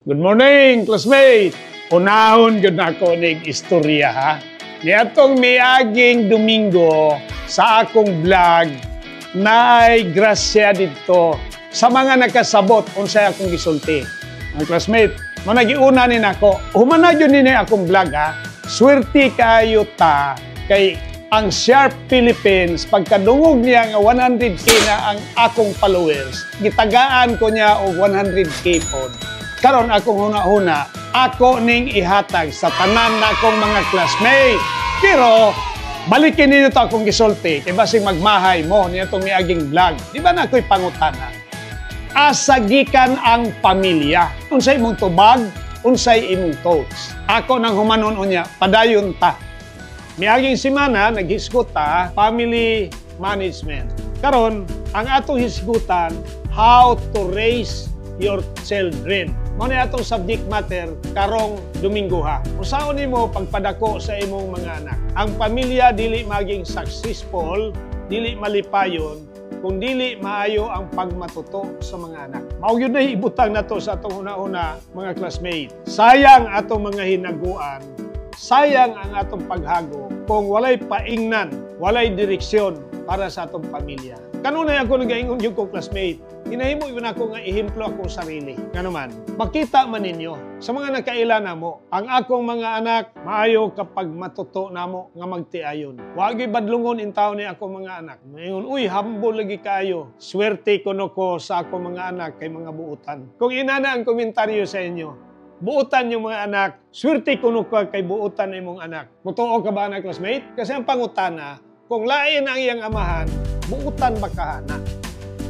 Good morning, classmate! Unahon yun ako ng istorya, ha? Niatong miaging Domingo sa akong vlog na ay grasya dito sa mga nakasabot unsay akong gisulti. Mga classmate, managiuna ni nako. Humana yun ni akong vlog, ha? Swerte kayo ta kay ang Sharp Philippines, pagkadungog niya nga 100K na ang akong followers, gitagaan ko niya og 100K pod. Karon akong huna-huna, ako ning ihatag sa tanan na akong mga classmate. Pero, balikin ninyo to akong gisulti, kay basig magmahay mo niya itong miaging vlog. Di ba na ako'y pangutana? Asagikan ang pamilya. Unsay imong tubag, unsay imong thoughts. Ako nang humanon unya, padayon ta. Miaging semana, naghisguta, family management. Karon, ang atong hisgutan, how to raise your children. Mao ni atong subject matter karong Domingo, ha. Usaon nimo pagpadako sa imong mga anak. Ang pamilya dili maging successful, dili malipayon kung dili maayo ang pagmatuto sa mga anak. Mao gyud na ibutang nato sa atong una-una mga classmate. Sayang atong mga hinaguan, sayang ang atong paghago kung walay paingnan, walay direksyon para sa atong pamilya. Kanunay ako nagaingon yung kong classmate, hinahimo yun ako nga ihemplo akong sarili. Nga naman, makita man ninyo, sa mga nakaila na mo, ang akong mga anak, maayo kapag matuto na mo nga magtiayon. Huwag badlungon in taon ni akong mga anak. Ngayon, uy, humble lagi kayo. Swerte ko no ko sa akong mga anak kay mga buutan. Kung inana ang komentaryo sa inyo, buutan yung mga anak, swerte ko no ko kay buutan na imong anak. Mutuo ka ba na classmate? Kasi ang pangutana, kung lain ang iyang amahan, buutan ba kahana?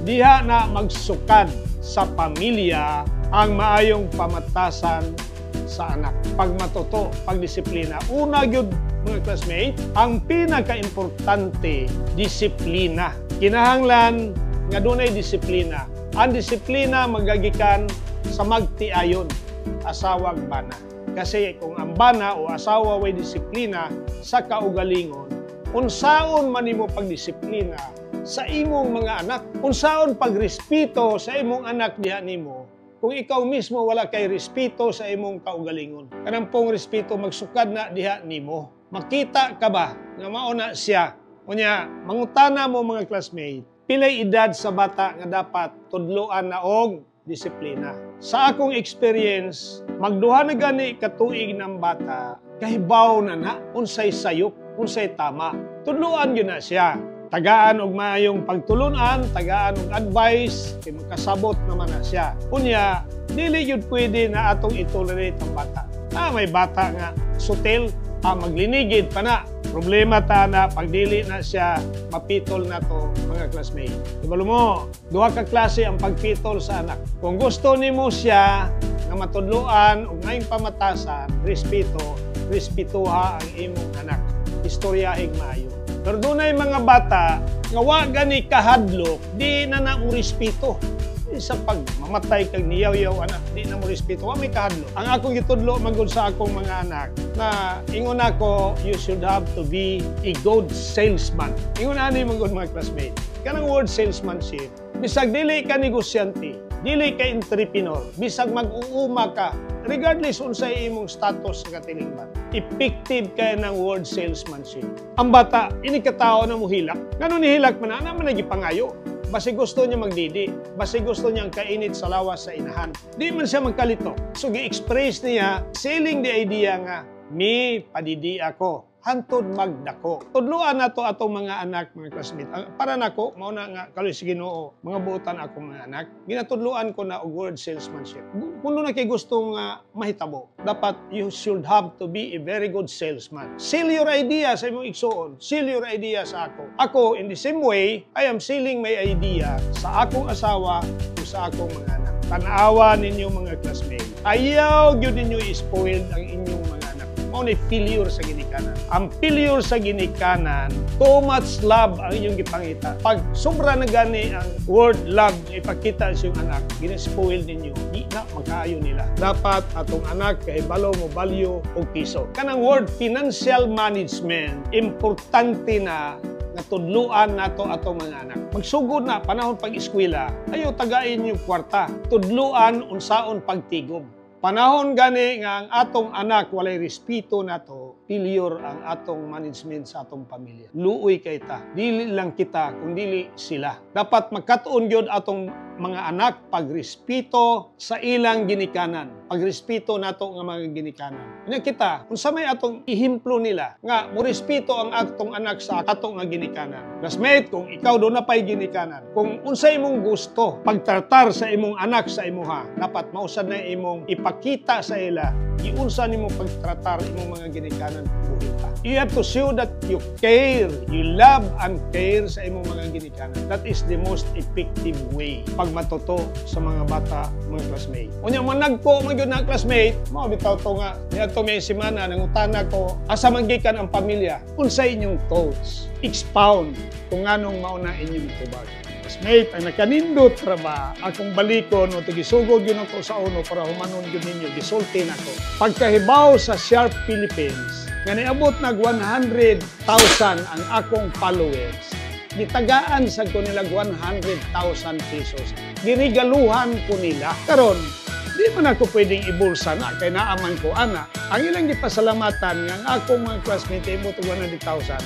Diha na magsukad sa pamilya ang maayong pamatasan sa anak. Pagmatuto, pagdisiplina. Una gyud mga classmate, ang pinaka-importante, disiplina. Kinahanglan nga dunay disiplina. Ang disiplina magagikan sa magtiayon, asawag bana. Kasi kung ang bana o asawa way disiplina sa kaugalingon, unsaon man nimo pagdisiplina sa imong mga anak, unsaon pagrespeto sa imong anak diha nimo, kung ikaw mismo wala kay respeto sa imong kaugalingon. Kanang pong respeto magsukad na diha nimo. Makita ka ba nga mao na siya? Unya, mangutana mo mga classmate, pilay edad sa bata nga dapat tudloan na og disiplina. Sa akong experience, magduha na gani katuig ng bata, kahibaw na unsay sayop, unsay tama. Tudluan yun na siya. Tagaan og maayong pagtulunan, tagaan og advice, kay makasabot naman na siya. Unya, dili yun pwede na atong itolerate ang bata. May bata nga sutil, maglinigid pa na. Problema ta na pagdili na siya, mapitol na to mga classmate. Ibalo mo, duha ka klase ang pagpitol sa anak. Kung gusto nimo siya nga matudluan og maayong pamatasan, respetuha ang imong anak. Istoryahig maayo. Pero dunay mga bata nga wa gani kahadlok, di na mo respeto. Sa pagmamatay kag niyaw-yaw anak, di na mo respeto, wa may kahadlok. Ang akong gitudlo magud sa akong mga anak na ingon ako, you should have to be a good salesman. Ingon ani magud mga classmate. Kanang word salesmanship, bisag dili ka negosyante, dili ka entrepreneur, bisag mag-uuma ka, regardless unsay imong status sa katilingban, effective kay ng word salesmanship. Ang bata, ini katao na muhilak. Ngano ni hilak man na man nagipangayo. Basi gusto niya magdidi, basi gusto niyang kainit sa lawas sa inahan. Di man siya magkalito. So gi-express niya, selling the idea nga, mi padidi ako, hantod magdako. Tudluan na to atong mga anak, mga classmates. Para nako, mao na nga kaloy sa Ginoo, mga buutan ako mga anak, ginatudluan ko na og word salesmanship. Kung na kay gusto nga mahitabo, dapat you should have to be a very good salesman. Sell your idea sa imong igsuon, sell your idea sa ako. Ako, in the same way, I am selling my idea sa akong asawa o sa akong mga anak. Tanawa ninyo mga classmates. Ayaw gyud ninyo i-spoiled ang inyong mga anak. Mao ni failure sa ginikanan. Ang failure sa ginikanan, too much love ang inyong gipangita. Pag sobra na gani ang word love ipakita sa iyong anak, gina-spoil ninyo, di na magkaayo nila. Dapat atong anak kahibalo mo value o piso. Kanang word financial management, importante na natudluan nato atong mga anak. Magsugod na panahon pag-eskwela, ayaw tagain yung kwarta. Tudluan unsaon pagtigom. Panahon gani nga ang atong anak walay respeto nato, failure ang atong management sa atong pamilya. Luoy kay ta. Dili lang kita, kundi sila. Dapat magkatuon gyud atong mga anak pagrespeto sa ilang ginikanan. Pagrespeto nato nga mga ginikanan. Nya kita, unsa may atong ihimplo nila nga morespeto ang atong anak sa ato nga ginikanan. Classmate, kung ikaw do na pay ginikanan, kung unsa imong gusto pagtratar sa imong anak sa imuha, dapat mausad na imong ipakita sa ila giunsa nimo pagtratar imong mga ginikanan buhi pa. You have to show that you care, you love and care sa imong mga ginikanan. That is the most effective way pag matuto sa mga bata, mga classmate. Unya man nagko man gyud na classmate, mao bitaw to nga niadto may semana nangutana ko asa man gikan ang pamilya. Unsa inyong thoughts? Expound kung nganong mauna inyong tubag. Classmate, ang nakanindot ra ba akong balikon o tigisugod yun ako sa uno para humanon yun ninyo, gisulti na ko. Pagkahibaw sa Sharp Philippines, nga niabot nag 100,000 ang akong followers, gitagaan sa ko nilag 100,000 pesos. Girigaluhan ko nila. Karon, di man ako pwedeng ibulsa na, kay naaman ko, ana. Ang ilang gipasalamatan nga ang akong mga classmate ay ibot 100,000.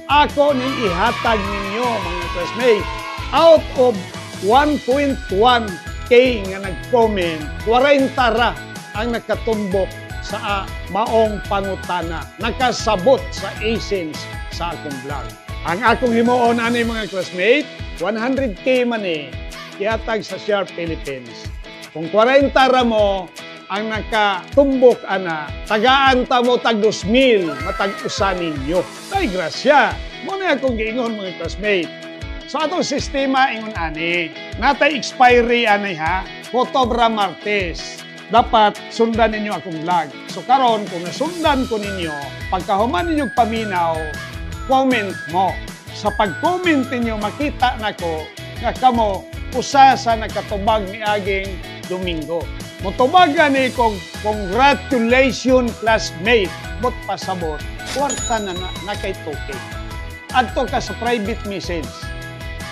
Ako ning ihatag ninyo, mga classmate. Out of 1.1K nga nag-comment, 40 ra ang nakatumbok sa maong pangutana, nakasabot sa essence sa akong vlog. Ang akong himuon ani mga classmate, 100K man ihatag sa Sharp Philippines. Kung 40 ra mo ang nakatumbok ana, tagaan ta mo tag 2,000, matag-usa ninyo. Ay grasya, mo na akong giingon mga classmate. Sa atong sistema ingon ani, natay expiry ani ha, October Martes. Dapat sundan ninyo akong vlog. So karon kung nasundan ko ninyo, pagkahuman ninyo paminaw, comment mo. Sa pag-comment ninyo, makita nako nga kamo usa sa nakatubag ni aging Domingo. Motubagan ni kong congratulations classmate, bot pasabot, kwarta na kay toke. Adto ka sa private message.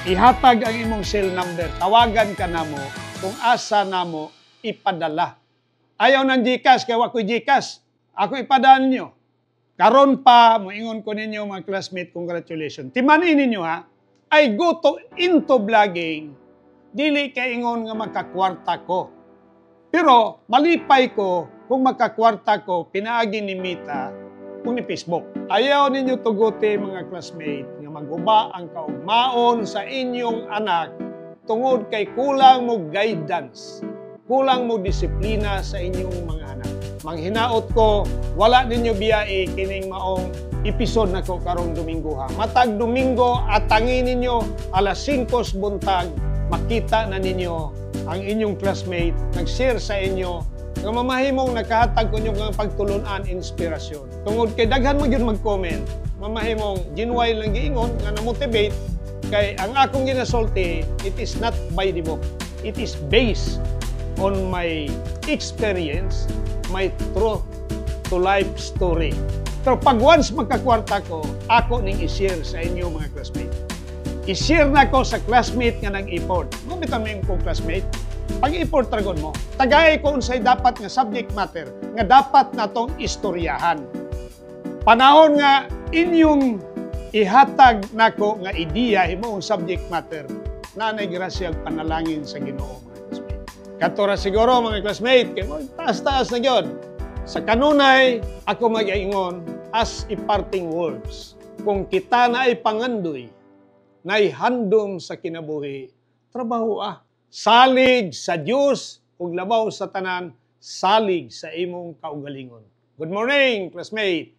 Ihatag ang imong cell number, tawagan ka na mo kung asa na mo ipadala. Ayaw ng GCash, kaya wako'y GCash. Ako ipadaan nyo. Karon pa, moingon ko ninyo mga classmate, congratulations. Timanin ninyo ha, I go into vlogging, dili kay ingon nga magkakwarta ko. Pero malipay ko kung magkakwarta ko, pinaagi ni Mita kung ni Facebook. Ayaw ninyo tuguti mga classmate nga maguba ang kaugmaon sa inyong anak tungod kay kulang mo guidance, kulang mo disiplina sa inyong mga anak. Manghinaot ko, wala ninyo biyae kining maong episode na ko karong Domingo ha. Matag Domingo at tangin ninyo alas 5 buntag, makita na ninyo ang inyong classmate nag-share sa inyo nga mamahimong nakahatag ko nyo ng pagtulunan, inspirasyon. Tungod kay daghan mo yun mag-comment, mamahimong genuine lang giingon nga na-motivate kay ang akong ginasulti, it is not by the book. It is based on my experience, my true to life story. Pero pag once magkakwarta ko, ako ning i-share sa inyo mga classmate. I-share na ko sa classmate nga nag-effort. Mabitan mo yung classmate. Pag-effort tragon mo, tagay ko unsay dapat nga subject matter nga dapat natong istoryahan. Panahon nga inyong ihatag nako nga ideya himuong subject matter, nanay grasya ug panalangin sa Ginoo mga classmate. Katora siguro mga classmate, kay mo taas-taas na gyud. Sa kanunay ako mag-ingon as a parting words. Kung kita na ay pangandoy, nay handom sa kinabuhi, trabaho salig sa Dios ug labaw sa tanan, salig sa imong kaugalingon. Good morning, classmate!